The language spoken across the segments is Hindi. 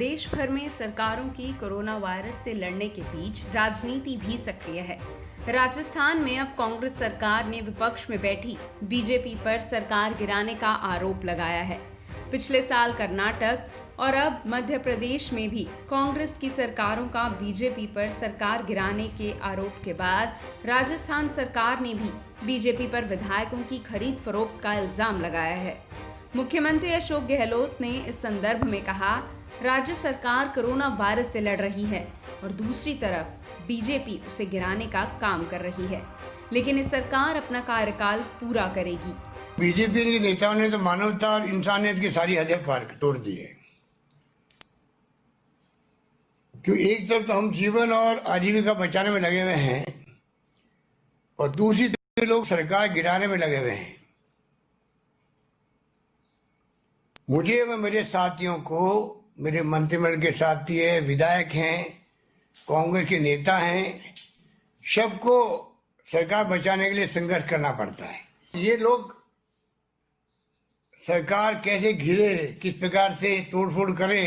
देश भर में सरकारों की कोरोना वायरस से लड़ने के बीच राजनीति भी सक्रिय है। राजस्थान में अब कांग्रेस सरकार ने विपक्ष में बैठी बीजेपी पर सरकार गिराने का आरोप लगाया है। पिछले साल कर्नाटक और अब मध्य प्रदेश में भी कांग्रेस की सरकारों का बीजेपी पर सरकार गिराने के आरोप के बाद राजस्थान सरकार ने भी बीजेपी पर विधायकों की खरीद फरोख्त का इल्जाम लगाया है। मुख्यमंत्री अशोक गहलोत ने इस संदर्भ में कहा, राज्य सरकार कोरोना वायरस से लड़ रही है और दूसरी तरफ बीजेपी उसे गिराने का काम कर रही है, लेकिन इस सरकार अपना कार्यकाल पूरा करेगी। बीजेपी के नेताओं ने तो मानवता और इंसानियत की सारी हदें पार तोड़ दी है। क्योंकि एक तरफ तो हम जीवन और आजीविका बचाने में लगे हुए हैं और दूसरी तरफ लोग सरकार गिराने में लगे हुए हैं। मुझे व मेरे साथियों को, मेरे मंत्रिमंडल के साथी है, विधायक हैं, कांग्रेस के नेता हैं, सबको सरकार बचाने के लिए संघर्ष करना पड़ता है। ये लोग सरकार कैसे घिरे, किस प्रकार से तोड़फोड़ करे,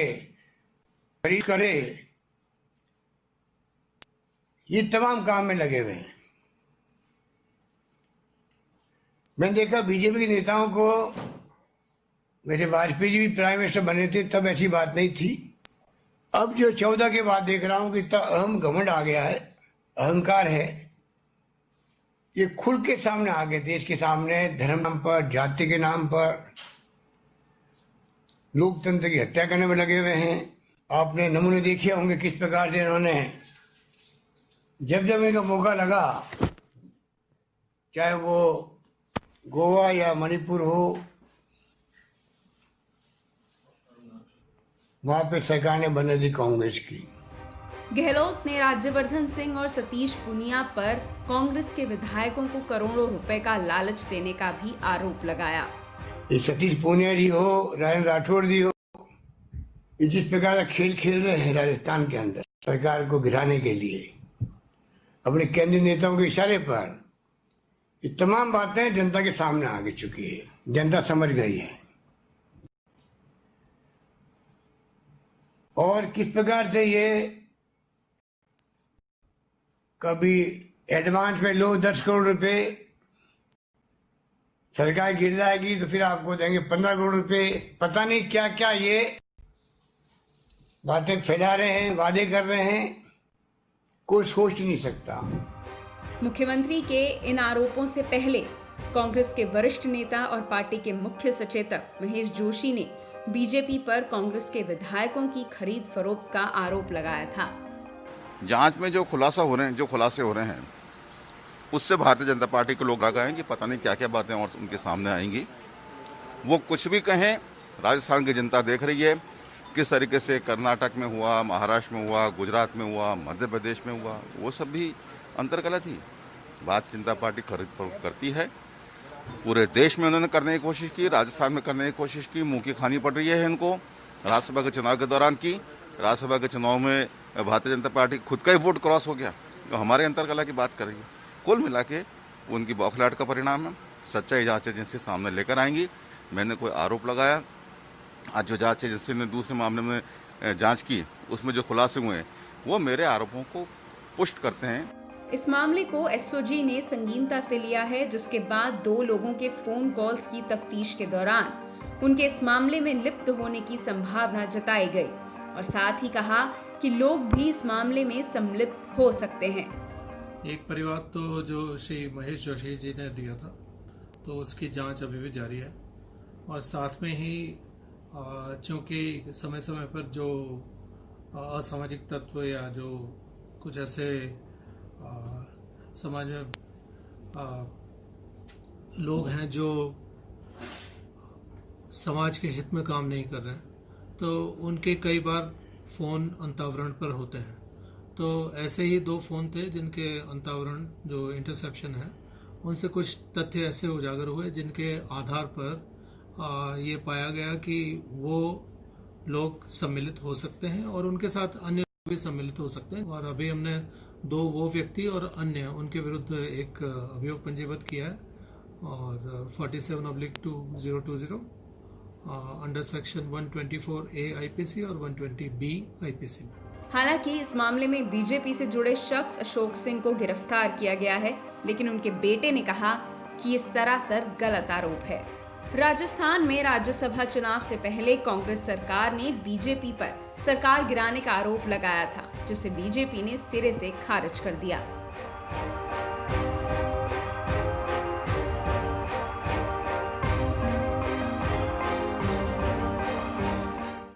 खरीद करे, ये तमाम काम में लगे हुए हैं। मैंने देखा बीजेपी के नेताओं को, मेरे वाजपेयी जी भी प्राइम मिनिस्टर बने थे तब ऐसी बात नहीं थी। अब जो 14 के बाद देख रहा हूं कि इतना अहम घमंड आ गया है, अहंकार है, ये खुल के सामने आ गए। देश के सामने धर्म नाम पर, जाति के नाम पर लोकतंत्र की हत्या करने में लगे हुए हैं। आपने नमूने देखे होंगे किस प्रकार से इन्होंने जब जब इनका मौका लगा, चाहे वो गोवा या मणिपुर हो, वहां पे सरकार ने बनने दी कांग्रेस की। गहलोत ने राज्यवर्धन सिंह और सतीश पूनिया पर कांग्रेस के विधायकों को करोड़ों रुपए का लालच देने का भी आरोप लगाया। ये सतीश पूनिया जी हो, राजेंद्र राठौड़ जी हो, ये जिस प्रकार का खेल खेल रहे हैं राजस्थान के अंदर सरकार को गिराने के लिए अपने केंद्रीय नेताओं के इशारे पर, ये तमाम बातें जनता के सामने आ चुकी है, जनता समझ गई है। और किस प्रकार से ये कभी एडवांस में लो 10 करोड़ रुपए, सरकार गिर जाएगी तो फिर आपको देंगे 15 करोड़ रुपए, पता नहीं क्या क्या ये बातें फैला रहे हैं, वादे कर रहे हैं, कोई सोच नहीं सकता। मुख्यमंत्री के इन आरोपों से पहले कांग्रेस के वरिष्ठ नेता और पार्टी के मुख्य सचेतक महेश जोशी ने बीजेपी पर कांग्रेस के विधायकों की खरीद फरोख्त का आरोप लगाया था। जांच में जो खुलासे हो रहे हैं उससे भारतीय जनता पार्टी के लोग आ गए हैं कि पता नहीं क्या क्या बातें और उनके सामने आएंगी। वो कुछ भी कहें, राजस्थान की जनता देख रही है किस तरीके से कर्नाटक में हुआ, महाराष्ट्र में हुआ, गुजरात में हुआ, मध्य प्रदेश में हुआ, वो सब भी अंतर्गत ही भारतीय जनता पार्टी खरीद फरोख्त करती है। पूरे देश में उन्होंने करने की कोशिश की, राजस्थान में करने की कोशिश की, मुंह की खानी पड़ रही है इनको। राज्यसभा के चुनाव के दौरान की, राज्यसभा के चुनाव में भारतीय जनता पार्टी खुद का ही वोट क्रॉस हो गया, तो हमारे अंतर्कला की बात कर रही है। कुल मिला के उनकी बौखलाहट का परिणाम है। सच्चाई जांच एजेंसी सामने लेकर आएंगी। मैंने कोई आरोप लगाया, आज जो जांच एजेंसी ने दूसरे मामले में जांच की उसमें जो खुलासे हुए हैं वो मेरे आरोपों को पुष्ट करते हैं। इस मामले को एसओजी ने संगीनता से लिया है, जिसके बाद 2 लोगों के फोन कॉल्स की तफ्तीश के दौरान उनके इस मामले में लिप्त होने की संभावना जताई गई और साथ ही कहा कि लोग भी इस मामले में संलिप्त हो सकते हैं। एक परिवार तो जो श्री महेश जोशी जी ने दिया था, तो उसकी जांच अभी भी जारी है और साथ में ही चूँकि समय समय पर जो असामाजिक तत्व या जो कुछ ऐसे समाज में लोग हैं जो समाज के हित में काम नहीं कर रहे हैं, तो उनके कई बार फ़ोन अंतर्वरण पर होते हैं। तो ऐसे ही 2 फ़ोन थे जिनके अंतर्वरण जो इंटरसेप्शन है, उनसे कुछ तथ्य ऐसे उजागर हुए जिनके आधार पर ये पाया गया कि वो लोग सम्मिलित हो सकते हैं और उनके साथ अन्य भी सम्मिलित हो सकते हैं। और अभी हमने 2 वो व्यक्ति और अन्य उनके विरुद्ध एक अभियोग पंजीबद्ध किया है और 47/2020 अंडर सेक्शन 124A IPC और 120B IPC में। हालांकि इस मामले में बीजेपी से जुड़े शख्स अशोक सिंह को गिरफ्तार किया गया है, लेकिन उनके बेटे ने कहा कि ये सरासर गलत आरोप है। राजस्थान में राज्यसभा चुनाव से पहले कांग्रेस सरकार ने बीजेपी पर सरकार गिराने का आरोप लगाया था, जिसे बीजेपी ने सिरे से खारिज कर दिया।